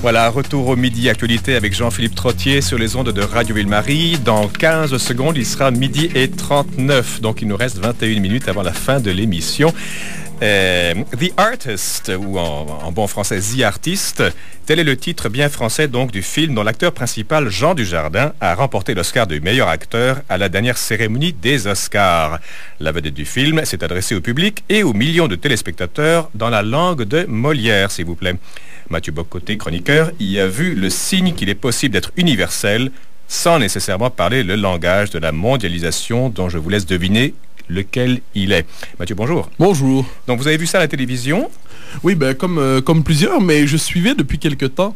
Voilà, retour au midi actualité avec Jean-Philippe Trottier sur les ondes de Radio Ville-Marie. Dans 15 secondes, il sera midi et 39. Donc, il nous reste 21 minutes avant la fin de l'émission. The Artist, ou en bon français, The Artist, tel est le titre bien français donc du film dont l'acteur principal, Jean Dujardin, a remporté l'Oscar du meilleur acteur à la dernière cérémonie des Oscars. La vedette du film s'est adressée au public et aux millions de téléspectateurs dans la langue de Molière, s'il vous plaît. Mathieu Bocoté, chroniqueur, y a vu le signe qu'il est possible d'être universel sans nécessairement parler le langage de la mondialisation dont je vous laisse deviner lequel il est. Mathieu, bonjour. Bonjour. Donc, vous avez vu ça à la télévision? Oui, ben, comme plusieurs, mais je suivais depuis quelque temps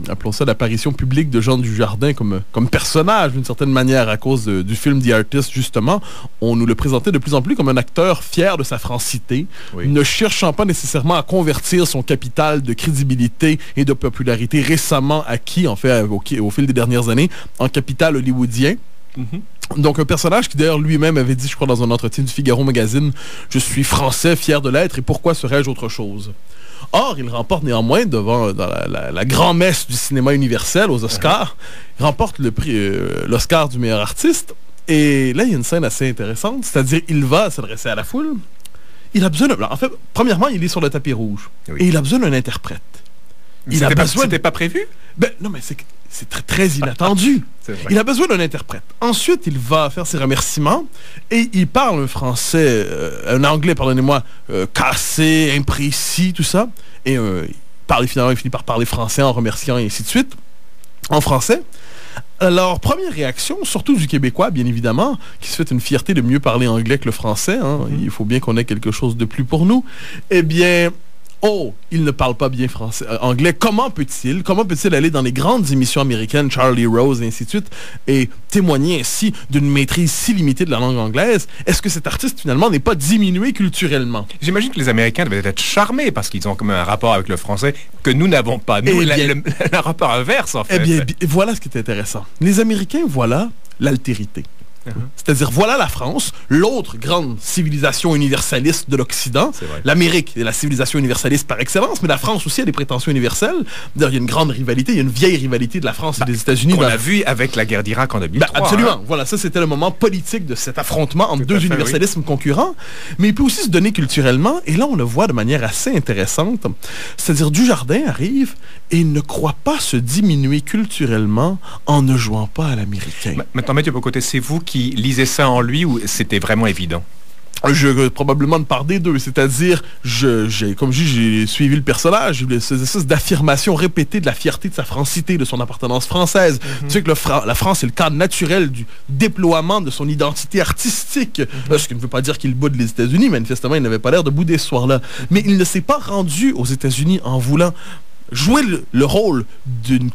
appelons ça l'apparition publique de Jean Dujardin comme personnage, d'une certaine manière, à cause du film The Artist, justement. On nous le présentait de plus en plus comme un acteur fier de sa francité, oui, ne cherchant pas nécessairement à convertir son capital de crédibilité et de popularité récemment acquis, en fait, au fil des dernières années, en capital hollywoodien. Mm-hmm. Donc un personnage qui d'ailleurs lui-même avait dit, je crois dans un entretien du Figaro Magazine, « Je suis français, fier de l'être, et pourquoi serais-je autre chose ?» Or, il remporte néanmoins, dans la grand-messe du cinéma universel aux Oscars, il remporte le prix, l'Oscar du meilleur artiste. Et là, il y a une scène assez intéressante, c'est-à-dire il va s'adresser à la foule. Il a besoin en fait, premièrement, il est sur le tapis rouge, oui, et il a besoin d'un interprète. C'était pas prévu? Ben, non, mais c'est très, très inattendu. Il a besoin d'un interprète. Ensuite, il va faire ses remerciements et il parle un français, un anglais, pardonnez-moi, cassé, imprécis, tout ça. Et finalement, il finit par parler français en remerciant et ainsi de suite, en français. Alors, première réaction, surtout du Québécois, bien évidemment, qui se fait une fierté de mieux parler anglais que le français. Hein. Il faut bien qu'on ait quelque chose de plus pour nous. Eh bien... Oh, il ne parle pas bien anglais. Comment peut-il aller dans les grandes émissions américaines, Charlie Rose et ainsi de suite, et témoigner ainsi d'une maîtrise si limitée de la langue anglaise? Est-ce que cet artiste, finalement, n'est pas diminué culturellement? J'imagine que les Américains devaient être charmés parce qu'ils ont quand même un rapport avec le français que nous n'avons pas. Nous, le rapport inverse, en fait. Eh bien, voilà ce qui est intéressant. Les Américains, voilà l'altérité. C'est-à-dire, voilà la France, l'autre grande civilisation universaliste de l'Occident. L'Amérique est la civilisation universaliste par excellence, mais la France aussi a des prétentions universelles. D'ailleurs, il y a une grande rivalité, il y a une vieille rivalité de la France et des États-Unis. On l'a vu avec la guerre d'Irak en 2003. Absolument. Hein? Voilà, ça c'était le moment politique de cet affrontement entre deux universalismes concurrents. Mais il peut aussi se donner culturellement, et là on le voit de manière assez intéressante. C'est-à-dire, Dujardin arrive et il ne croit pas se diminuer culturellement en ne jouant pas à l'américain. Maintenant, Mathieu Bocoté, c'est vous qui lisez ça en lui ou c'était vraiment évident? Probablement de part des deux, c'est-à-dire, comme je dis, j'ai suivi le personnage, ces espèces d'affirmations répétées de la fierté de sa francité, de son appartenance française. Tu sais que la France est le cadre naturel du déploiement de son identité artistique, ce qui ne veut pas dire qu'il boude les États-Unis, manifestement, il n'avait pas l'air de bouder ce soir-là. Mais il ne s'est pas rendu aux États-Unis en voulant jouer le rôle d'une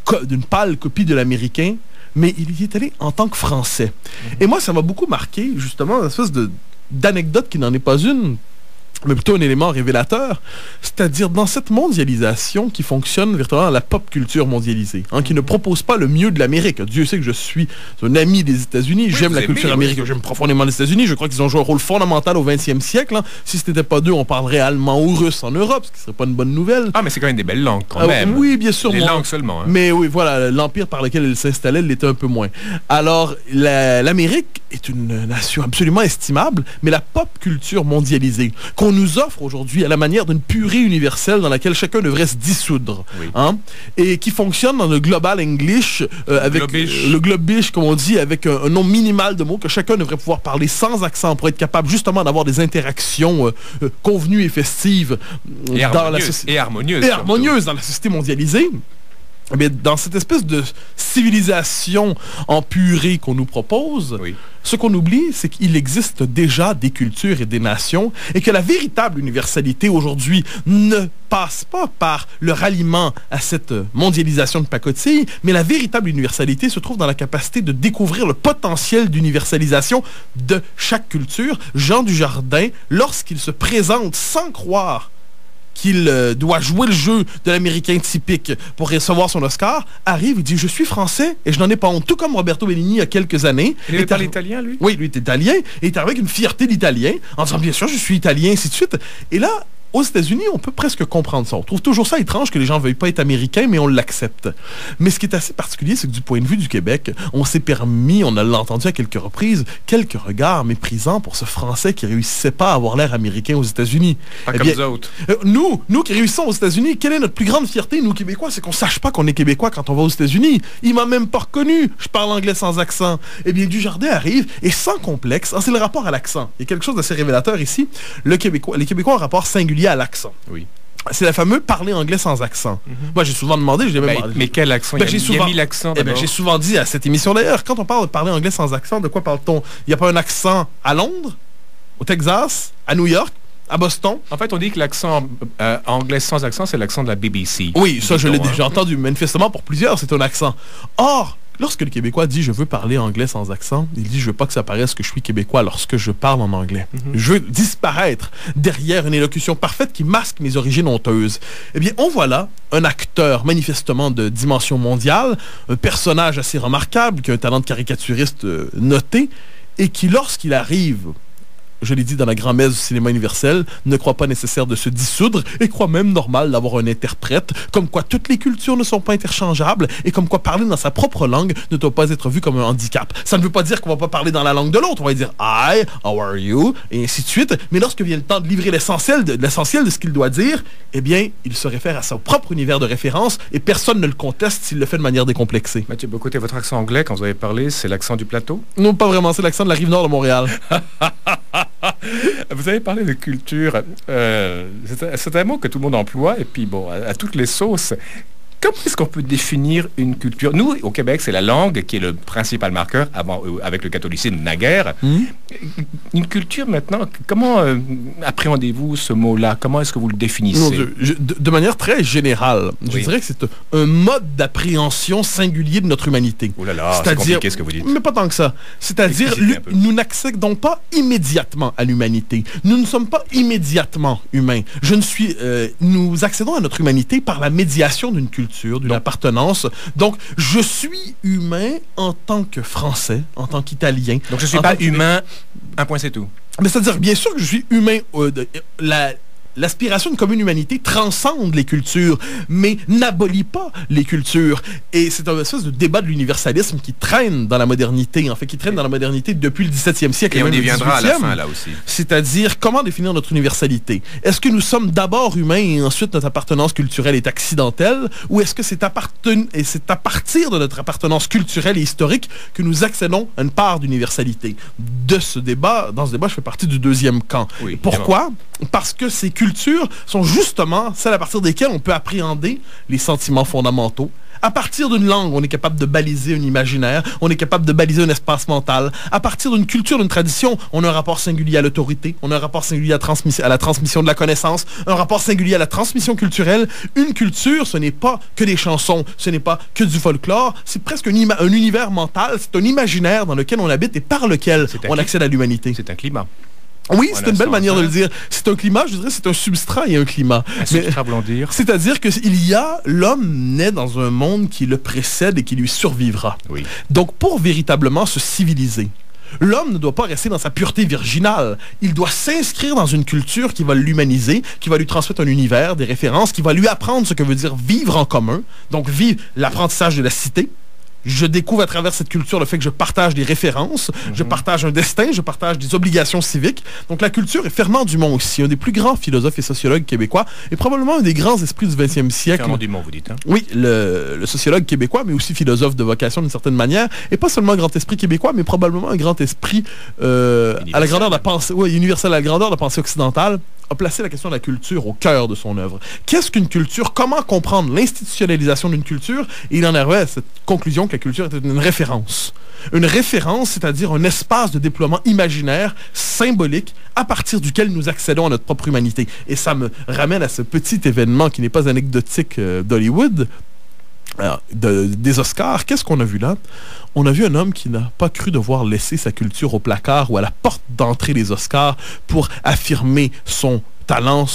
pâle copie de l'américain, mais il y est allé en tant que Français. Et moi, ça m'a beaucoup marqué, justement, une espèce d'anecdote qui n'en est pas une, mais plutôt un élément révélateur, c'est-à-dire dans cette mondialisation qui fonctionne véritablement à la pop culture mondialisée, hein, qui ne propose pas le mieux de l'Amérique. Dieu sait que je suis un ami des États-Unis, j'aime la culture américaine, j'aime profondément les États-Unis, je crois qu'ils ont joué un rôle fondamental au 20e siècle. Hein. Si ce n'était pas d'eux, on parlerait allemand ou russe en Europe, ce qui ne serait pas une bonne nouvelle. Ah, mais c'est quand même des belles langues, quand même. Oui, bien sûr. Des langues seulement. Hein. Mais oui, voilà, l'empire par lequel il s'installait l'était un peu moins. Alors, l'Amérique est une nation absolument estimable, mais la pop culture mondialisée, qu'on nous offre aujourd'hui à la manière d'une purée universelle dans laquelle chacun devrait se dissoudre, hein, et qui fonctionne dans le global English, avec le globish, comme on dit, avec un nombre minimal de mots que chacun devrait pouvoir parler sans accent pour être capable justement d'avoir des interactions convenues et festives et harmonieuses dans la société mondialisée. Eh bien, dans cette espèce de civilisation en purée qu'on nous propose, ce qu'on oublie, c'est qu'il existe déjà des cultures et des nations et que la véritable universalité aujourd'hui ne passe pas par le ralliement à cette mondialisation de pacotille, mais la véritable universalité se trouve dans la capacité de découvrir le potentiel d'universalisation de chaque culture. Jean Dujardin, lorsqu'il se présente sans croire qu'il doit jouer le jeu de l'américain typique pour recevoir son Oscar, arrive, il dit « Je suis français et je n'en ai pas honte », tout comme Roberto Benigni il y a quelques années. Il parle italien, lui? Oui, lui est italien, et il est arrivé avec une fierté d'italien, en disant « Bien sûr, je suis italien », ainsi de suite. Et là, aux États-Unis, on peut presque comprendre ça. On trouve toujours ça étrange que les gens ne veuillent pas être américains, mais on l'accepte. Mais ce qui est assez particulier, c'est que du point de vue du Québec, on s'est permis, on l'a entendu à quelques reprises, quelques regards méprisants pour ce Français qui ne réussissait pas à avoir l'air américain aux États-Unis. Pas comme nous autres. Nous qui réussissons aux États-Unis, quelle est notre plus grande fierté, nous Québécois? C'est qu'on ne sache pas qu'on est Québécois quand on va aux États-Unis. Il m'a même pas reconnu. Je parle anglais sans accent. Eh bien, Dujardin arrive et sans complexe. C'est le rapport à l'accent. Il y a quelque chose d'assez révélateur ici. Les Québécois ont un rapport singulier à l'accent. Oui. C'est la fameuse parler anglais sans accent. Moi, j'ai souvent demandé, mais quel accent? Il a mis l'accent. J'ai souvent dit à cette émission d'ailleurs, quand on parle de parler anglais sans accent, de quoi parle-t-on? Il n'y a pas un accent à Londres, au Texas, à New York, à Boston. En fait, on dit que l'accent anglais sans accent, c'est l'accent de la BBC. Oui, ça, je l'ai déjà entendu. Manifestement, pour plusieurs, c'est un accent. Or, lorsque le Québécois dit « je veux parler anglais sans accent », il dit « je veux pas que ça paraisse que je suis Québécois lorsque je parle en anglais. Je veux disparaître derrière une élocution parfaite qui masque mes origines honteuses. » Eh bien, on voit là un acteur manifestement de dimension mondiale, un personnage assez remarquable, qui a un talent de caricaturiste noté, et qui, lorsqu'il arrive... je l'ai dit dans la grand-messe du cinéma universel, ne croit pas nécessaire de se dissoudre et croit même normal d'avoir un interprète, comme quoi toutes les cultures ne sont pas interchangeables et comme quoi parler dans sa propre langue ne doit pas être vu comme un handicap. Ça ne veut pas dire qu'on va pas parler dans la langue de l'autre, on va dire « Hi, how are you ?» et ainsi de suite, mais lorsque vient le temps de livrer l'essentiel de ce qu'il doit dire, eh bien, il se réfère à son propre univers de référence et personne ne le conteste s'il le fait de manière décomplexée. Mathieu Bocoté, votre accent anglais, quand vous avez parlé, c'est l'accent du plateau? Non, pas vraiment, c'est l'accent de la Rive-Nord de Montréal. Vous avez parlé de culture. C'est un mot que tout le monde emploie, et puis bon, à toutes les sauces. Comment est-ce qu'on peut définir une culture? Nous, au Québec, c'est la langue qui est le principal marqueur, avec le catholicisme naguère. Une culture, maintenant, comment appréhendez-vous ce mot-là? Comment est-ce que vous le définissez? De manière très générale, je dirais que c'est un mode d'appréhension singulier de notre humanité. Oh là là, c'est compliqué ce que vous dites. Mais pas tant que ça. C'est-à-dire, nous n'accédons pas immédiatement à l'humanité. Nous ne sommes pas immédiatement humains. Nous accédons à notre humanité par la médiation d'une culture, d'une appartenance. Donc, je suis humain en tant que Français, en tant qu'Italien. Donc, je ne suis pas humain, un point, c'est tout. Mais c'est-à-dire, bien sûr que je suis humain. L'aspiration d'une commune humanité transcende les cultures, mais n'abolit pas les cultures. Et c'est un espèce de débat de l'universalisme qui traîne dans la modernité, en fait, qui traîne dans la modernité depuis le 17e siècle. Et on y viendra à la fin, là aussi. C'est-à-dire, comment définir notre universalité? Est-ce que nous sommes d'abord humains et ensuite notre appartenance culturelle est accidentelle? Ou est-ce que c'est à partir de notre appartenance culturelle et historique que nous accédons à une part d'universalité? Dans ce débat, je fais partie du deuxième camp. Oui, pourquoi? Parce que ces cultures sont justement celles à partir desquelles on peut appréhender les sentiments fondamentaux. À partir d'une langue, on est capable de baliser un imaginaire, on est capable de baliser un espace mental. À partir d'une culture, d'une tradition, on a un rapport singulier à l'autorité, on a un rapport singulier à la transmission de la connaissance, un rapport singulier à la transmission culturelle. Une culture, ce n'est pas que des chansons, ce n'est pas que du folklore, c'est presque un univers mental, c'est un imaginaire dans lequel on habite et par lequel on accède à l'humanité. C'est un climat. Oui, c'est une belle manière de le dire. C'est un climat, je dirais, c'est un substrat et un climat. Un substrat, voulant dire. C'est-à-dire que l'homme naît dans un monde qui le précède et qui lui survivra. Oui. Donc, pour véritablement se civiliser, l'homme ne doit pas rester dans sa pureté virginale. Il doit s'inscrire dans une culture qui va l'humaniser, qui va lui transmettre un univers, des références, qui va lui apprendre ce que veut dire vivre en commun. Donc, vivre l'apprentissage de la cité. Je découvre à travers cette culture le fait que je partage des références, je partage un destin, je partage des obligations civiques. Donc la culture est Fernand Dumont aussi, un des plus grands philosophes et sociologues québécois, et probablement un des grands esprits du 20e siècle. Fernand Dumont, vous dites, hein? Oui, le sociologue québécois, mais aussi philosophe de vocation d'une certaine manière, et pas seulement un grand esprit québécois, mais probablement un grand esprit à la grandeur de la pensée, universelle, à la grandeur de la pensée occidentale, a placé la question de la culture au cœur de son œuvre. Qu'est-ce qu'une culture? Comment comprendre l'institutionnalisation d'une culture? Et il en arrivait à cette conclusion que la culture était une référence. Une référence, c'est-à-dire un espace de déploiement imaginaire, symbolique, à partir duquel nous accédons à notre propre humanité. Et ça me ramène à ce petit événement qui n'est pas anecdotique d'Hollywood, des Oscars. Qu'est-ce qu'on a vu là? On a vu un homme qui n'a pas cru devoir laisser sa culture au placard ou à la porte d'entrée des Oscars pour affirmer son talent,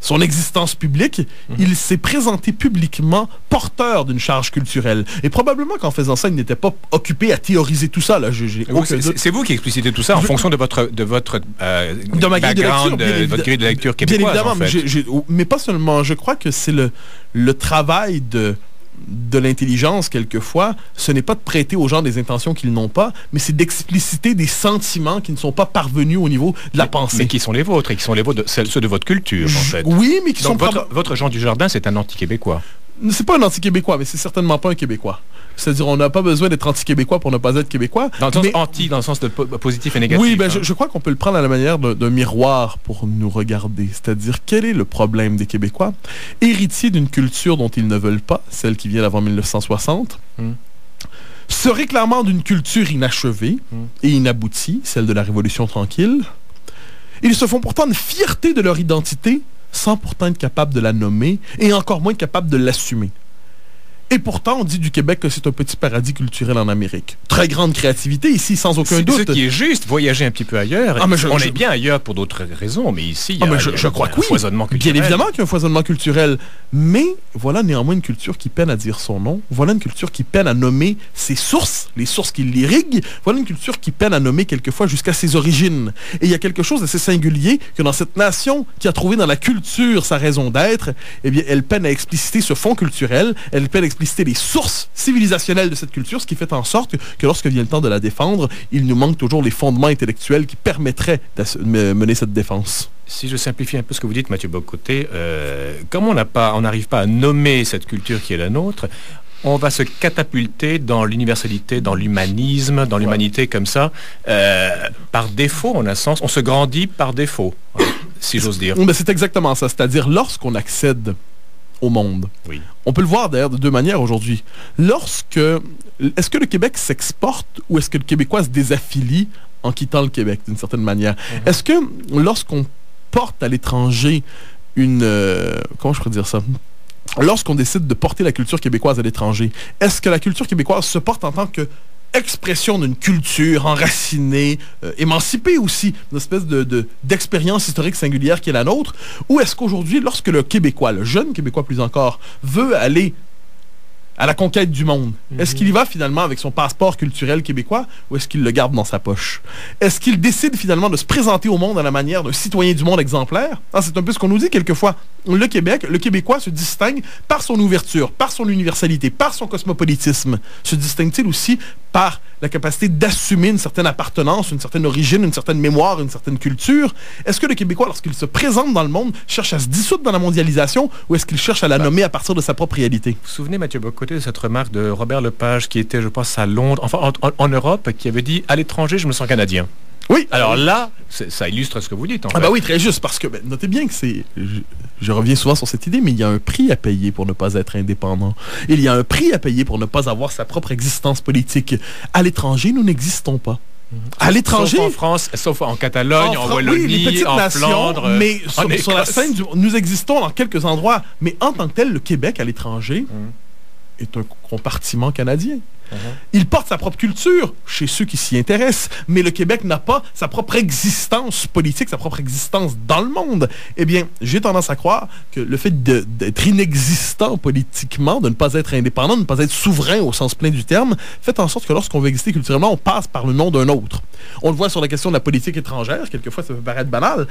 son existence publique, il s'est présenté publiquement porteur d'une charge culturelle. Et probablement qu'en faisant ça, il n'était pas occupé à théoriser tout ça. C'est vous qui explicitez tout ça en fonction de votre background, de votre grille de lecture québécoise. Bien évidemment, mais pas seulement. Je crois que c'est le travail de l'intelligence, quelquefois, ce n'est pas de prêter aux gens des intentions qu'ils n'ont pas, mais c'est d'expliciter des sentiments qui ne sont pas parvenus au niveau de la pensée. Mais qui sont les vôtres, et qui sont les vôtres, ceux de votre culture, en fait. Oui, mais qui donc sont... Votre Jean Dujardin, c'est un anti-québécois. C'est pas un anti-québécois, mais c'est certainement pas un Québécois. C'est-à-dire, on n'a pas besoin d'être anti-québécois pour ne pas être québécois. Dans le sens anti, dans le sens de positif et négatif. Oui, je crois qu'on peut le prendre à la manière d'un miroir pour nous regarder. C'est-à-dire, quel est le problème des Québécois? Héritiers d'une culture dont ils ne veulent pas, celle qui vient d'avant 1960, se réclamant d'une culture inachevée et inaboutie, celle de la Révolution tranquille. Ils se font pourtant une fierté de leur identité, sans pourtant être capable de la nommer et encore moins être capable de l'assumer. Et pourtant, on dit du Québec que c'est un petit paradis culturel en Amérique. Très grande créativité ici, sans aucun doute. Ce qui est juste, voyager un petit peu ailleurs. On est bien ailleurs pour d'autres raisons, mais ici, il y a, je crois que oui. Un foisonnement culturel. Bien évidemment qu'il y a un foisonnement culturel. Mais voilà néanmoins une culture qui peine à dire son nom. Voilà une culture qui peine à nommer ses sources, les sources qui l'irriguent. Voilà une culture qui peine à nommer quelquefois jusqu'à ses origines. Et il y a quelque chose d'assez singulier que dans cette nation qui a trouvé dans la culture sa raison d'être, eh bien, elle peine à expliciter ce fond culturel. Elle peine à expliciter les sources civilisationnelles de cette culture, ce qui fait en sorte que lorsque vient le temps de la défendre, il nous manque toujours les fondements intellectuels qui permettraient de mener cette défense. Si je simplifie un peu ce que vous dites, Mathieu Bock-Côté, comme on n'arrive pas à nommer cette culture qui est la nôtre, on va se catapulter dans l'universalité, dans l'humanisme, dans l'humanité comme ça. Par défaut, en un sens, on se grandit par défaut, si j'ose dire. Mais c'est exactement ça. C'est-à-dire, lorsqu'on accède au monde. Oui. On peut le voir d'ailleurs de deux manières aujourd'hui. Est-ce que le Québec s'exporte ou est-ce que le Québécois se désaffilie en quittant le Québec d'une certaine manière? Est-ce que lorsqu'on porte à l'étranger comment je pourrais dire ça? Lorsqu'on décide de porter la culture québécoise à l'étranger, est-ce que la culture québécoise se porte en tant que expression d'une culture enracinée, émancipée aussi, une espèce d'expérience historique singulière qui est la nôtre, ou est-ce qu'aujourd'hui, lorsque le Québécois, le jeune Québécois plus encore, veut aller à la conquête du monde, est-ce qu'il y va finalement avec son passeport culturel québécois ou est-ce qu'il le garde dans sa poche? Est-ce qu'il décide finalement de se présenter au monde à la manière d'un citoyen du monde exemplaire? C'est un peu ce qu'on nous dit quelquefois. Le Québécois se distingue par son ouverture, par son universalité, par son cosmopolitisme. Se distingue-t-il aussi par la capacité d'assumer une certaine appartenance, une certaine origine, une certaine mémoire, une certaine culture? Est-ce que le Québécois, lorsqu'il se présente dans le monde, cherche à se dissoudre dans la mondialisation ou est-ce qu'il cherche à la nommer à partir de sa propre réalité? Vous vous souvenez, Mathieu Bock-Côté, de cette remarque de Robert Lepage qui était, je pense, à Londres, enfin en Europe, qui avait dit « À l'étranger, je me sens canadien ». Oui. Alors là, ça illustre ce que vous dites. En fait. Bah oui, très juste, parce que notez bien que c'est... Je reviens souvent sur cette idée, mais il y a un prix à payer pour ne pas être indépendant. Il y a un prix à payer pour ne pas avoir sa propre existence politique. À l'étranger, nous n'existons pas. À l'étranger... Sauf en France, sauf en Catalogne, en Wallonie, oui, en Flandre, mais sur la scène, nous existons dans quelques endroits. Mais en tant que tel, le Québec à l'étranger est un compartiment canadien. Il porte sa propre culture chez ceux qui s'y intéressent, mais le Québec n'a pas sa propre existence politique, sa propre existence dans le monde. Eh bien, j'ai tendance à croire que le fait d'être inexistant politiquement, de ne pas être indépendant, de ne pas être souverain au sens plein du terme, fait en sorte que lorsqu'on veut exister culturellement, on passe par le nom d'un autre. On le voit sur la question de la politique étrangère, quelquefois ça peut paraître banal,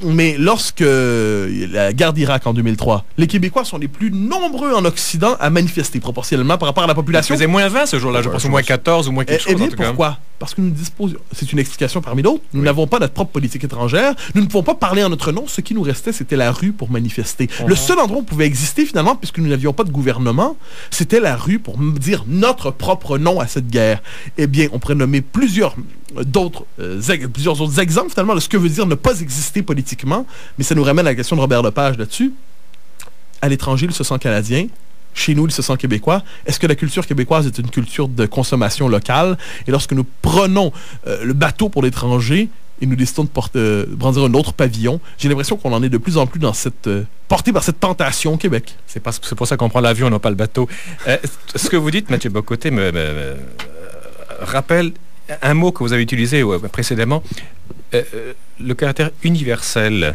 mais lorsque la guerre d'Irak en 2003, les Québécois sont les plus nombreux en Occident à manifester proportionnellement par rapport à la population. Il faisait moins 20 ce jour-là, je pense, au moins 14 ou moins quelque chose. Eh bien, pourquoi? Parce que nous disposons, c'est une explication parmi d'autres, nous n'avons pas notre propre politique étrangère, nous ne pouvons pas parler en notre nom, ce qui nous restait, c'était la rue pour manifester. Le seul endroit où on pouvait exister, finalement, puisque nous n'avions pas de gouvernement, c'était la rue pour dire notre propre nom à cette guerre. Eh bien, on pourrait nommer plusieurs autres exemples, finalement, de ce que veut dire ne pas exister politiquement, mais ça nous ramène à la question de Robert Lepage là-dessus. À l'étranger, il se sent canadien. Chez nous, il se sent québécois. Est-ce que la culture québécoise est une culture de consommation locale? Et lorsque nous prenons le bateau pour l'étranger et nous décidons de brandir un autre pavillon, j'ai l'impression qu'on en est de plus en plus dans porté par cette tentation au Québec. C'est pour ça qu'on prend l'avion, non pas le bateau. Ce que vous dites, Mathieu Bock-Côté, me rappelle un mot que vous avez utilisé précédemment, le caractère universel.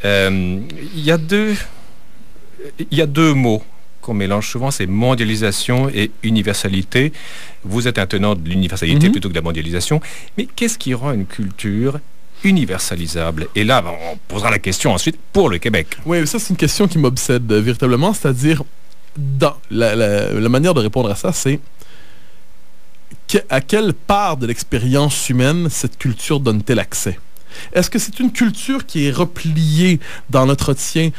Il y a deux mots qu'on mélange souvent, c'est mondialisation et universalité. Vous êtes un tenant de l'universalité plutôt que de la mondialisation. Mais qu'est-ce qui rend une culture universalisable? Et là, on posera la question ensuite pour le Québec. Oui, ça, c'est une question qui m'obsède véritablement. C'est-à-dire, dans la manière de répondre à ça, c'est à quelle part de l'expérience humaine cette culture donne-t-elle accès? Est-ce que c'est une culture qui est repliée dans l'entretien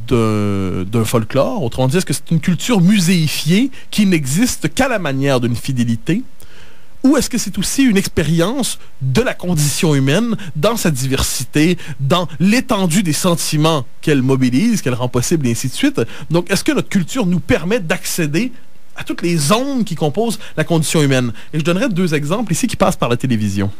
d'un folklore? Autrement dit, est-ce que c'est une culture muséifiée qui n'existe qu'à la manière d'une fidélité? Ou est-ce que c'est aussi une expérience de la condition humaine dans sa diversité, dans l'étendue des sentiments qu'elle mobilise, qu'elle rend possible, et ainsi de suite? Donc, est-ce que notre culture nous permet d'accéder à toutes les zones qui composent la condition humaine? Et je donnerai 2 exemples ici qui passent par la télévision.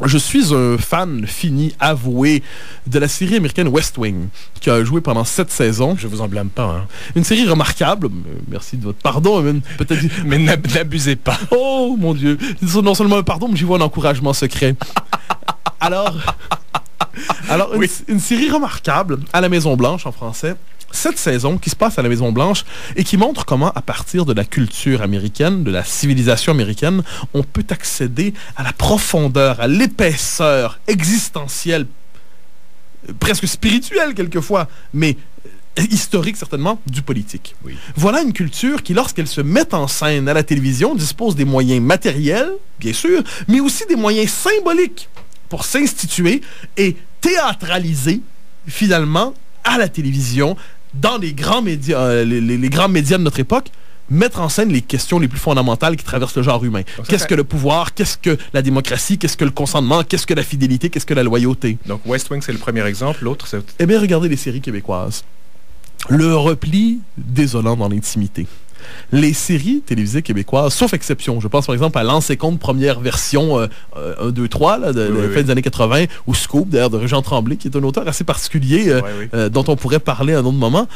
Je suis un fan fini, avoué, de la série américaine West Wing, qui a joué pendant 7 saisons. Je vous en blâme pas. Hein. Une série remarquable. Merci de votre pardon. Peut-être... mais n'abusez pas. Oh, mon Dieu. Non seulement un pardon, mais j'y vois un encouragement secret. Alors oui. Une série remarquable, à la Maison-Blanche en français, 7 saisons qui se passent à la Maison-Blanche et qui montre comment, à partir de la culture américaine, de la civilisation américaine, on peut accéder à la profondeur, à l'épaisseur existentielle, presque spirituelle quelquefois, mais historique certainement, du politique. Oui. Voilà une culture qui, lorsqu'elle se met en scène à la télévision, dispose des moyens matériels, bien sûr, mais aussi des moyens symboliques pour s'instituer et théâtraliser, finalement, à la télévision, dans les grands médias, les grands médias de notre époque, mettre en scène les questions les plus fondamentales qui traversent le genre humain. Qu'est-ce que le pouvoir? Qu'est-ce que la démocratie? Qu'est-ce que le consentement? Qu'est-ce que la fidélité? Qu'est-ce que la loyauté? Donc West Wing, c'est le premier exemple. L'autre, c'est... Eh bien, regardez les séries québécoises. Le repli désolant dans l'intimité. Les séries télévisées québécoises, sauf exception, je pense par exemple à Lance et Compte, première version 1, 2, 3 là, de la fin des années 80, ou Scoop, d'ailleurs, de Régent Tremblay, qui est un auteur assez particulier dont on pourrait parler à un autre moment.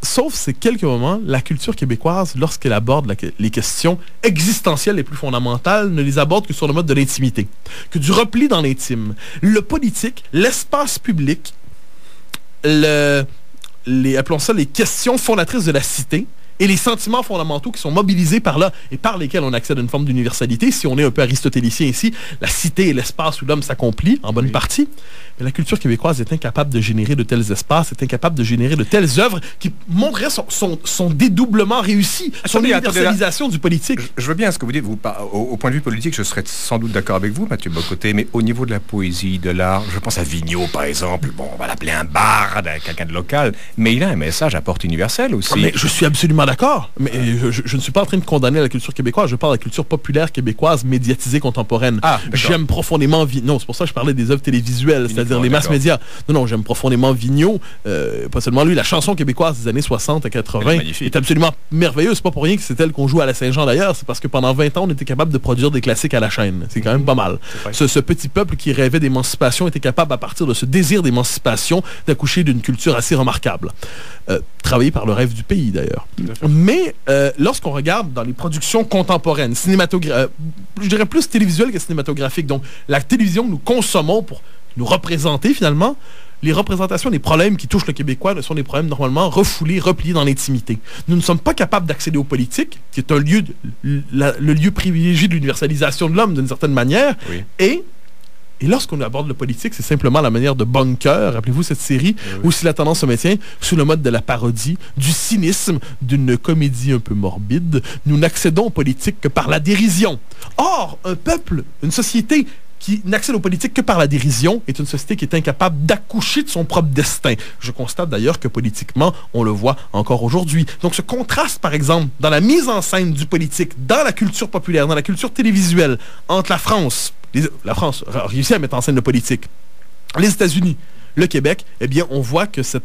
Sauf ces quelques moments, la culture québécoise, lorsqu'elle aborde les questions existentielles les plus fondamentales, ne les aborde que sur le mode de l'intimité, que du repli dans l'intime. Le politique, l'espace public, appelons ça les questions fondatrices de la cité, et les sentiments fondamentaux qui sont mobilisés par là et par lesquels on accède à une forme d'universalité. Si on est un peu aristotélicien ici, la cité est l'espace où l'homme s'accomplit, en bonne partie. Mais la culture québécoise est incapable de générer de tels espaces, est incapable de générer de telles œuvres qui montreraient son dédoublement réussi, son universalisation du politique. Je veux bien ce que vous dites. Au point de vue politique, je serais sans doute d'accord avec vous, Mathieu Bocoté, mais au niveau de la poésie, de l'art, je pense à Vigneault, par exemple. Bon, on va l'appeler un barde, quelqu'un de local, mais il a un message à portée universelle aussi. Mais je suis absolument d'accord, mais je ne suis pas en train de condamner la culture québécoise, je parle de la culture populaire québécoise médiatisée contemporaine. J'aime profondément Vigneault, c'est pour ça que je parlais des œuvres télévisuelles, c'est-à-dire les masses médias. Non, j'aime profondément Vigneault, pas seulement lui, la chanson québécoise des années 60 à 80 est absolument merveilleuse, c'est pas pour rien que c'est elle qu'on joue à la Saint-Jean d'ailleurs, c'est parce que pendant 20 ans on était capable de produire des classiques à la chaîne, c'est quand même pas mal. Ce petit peuple qui rêvait d'émancipation était capable à partir de ce désir d'émancipation d'accoucher d'une culture assez remarquable. Travaillé par le rêve du pays d'ailleurs. Mais lorsqu'on regarde dans les productions contemporaines, je dirais plus télévisuelles que cinématographiques, donc la télévision que nous consommons pour nous représenter finalement, les représentations des problèmes qui touchent le Québécois sont des problèmes normalement refoulés, repliés dans l'intimité. Nous ne sommes pas capables d'accéder aux politiques, qui est un lieu, le lieu privilégié de l'universalisation de l'homme d'une certaine manière, et lorsqu'on aborde le politique, c'est simplement la manière de Bunker, rappelez-vous cette série, où si la tendance se maintient sous le mode de la parodie, du cynisme, d'une comédie un peu morbide, nous n'accédons aux politiques que par la dérision. Or, un peuple, une société qui n'accède aux politiques que par la dérision est une société qui est incapable d'accoucher de son propre destin. Je constate d'ailleurs que politiquement, on le voit encore aujourd'hui. Donc ce contraste, par exemple, dans la mise en scène du politique, dans la culture populaire, dans la culture télévisuelle, entre la France a réussi à mettre en scène le politique, les États-Unis, le Québec, eh bien, on voit que cette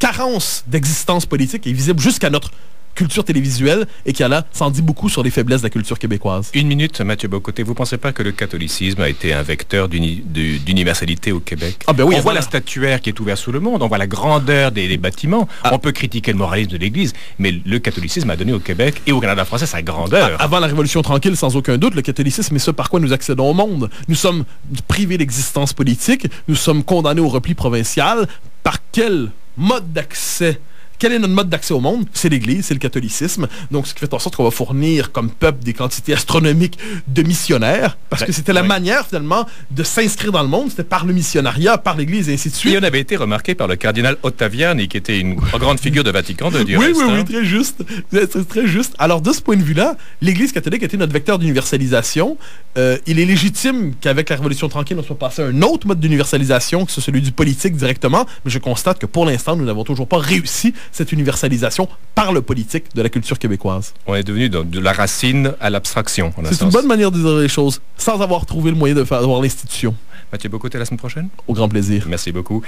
carence d'existence politique est visible jusqu'à notre culture télévisuelle et qui, là, s'en dit beaucoup sur les faiblesses de la culture québécoise. Une minute, Mathieu Bocoté. Vous ne pensez pas que le catholicisme a été un vecteur d'universalité au Québec? Ah ben oui, on voit la statuaire qui est ouverte sous le monde, on voit la grandeur des bâtiments, on peut critiquer le moralisme de l'Église, mais le catholicisme a donné au Québec et au Canada français sa grandeur. Avant la Révolution tranquille, sans aucun doute, le catholicisme est ce par quoi nous accédons au monde. Nous sommes privés d'existence politique, nous sommes condamnés au repli provincial. Par quel mode d'accès? Quel est notre mode d'accès au monde? C'est l'Église, c'est le catholicisme. Donc, ce qui fait en sorte qu'on va fournir comme peuple des quantités astronomiques de missionnaires, parce que c'était la manière, finalement, de s'inscrire dans le monde. C'était par le missionnariat, par l'Église, et ainsi de suite. Et on avait été remarqué par le cardinal Ottaviani, qui était une grande figure de Vatican, de Dieu. Oui, très juste. C'est très juste. Alors, de ce point de vue-là, l'Église catholique était notre vecteur d'universalisation. Il est légitime qu'avec la Révolution tranquille, on soit passé à un autre mode d'universalisation, que c'est celui du politique directement, mais je constate que pour l'instant, nous n'avons toujours pas réussi cette universalisation par le politique de la culture québécoise. On est devenu de la racine à l'abstraction. C'est une bonne manière de dire les choses, sans avoir trouvé le moyen de faire avoir l'institution. Mathieu Bocoté, la semaine prochaine. Au grand plaisir. Merci beaucoup.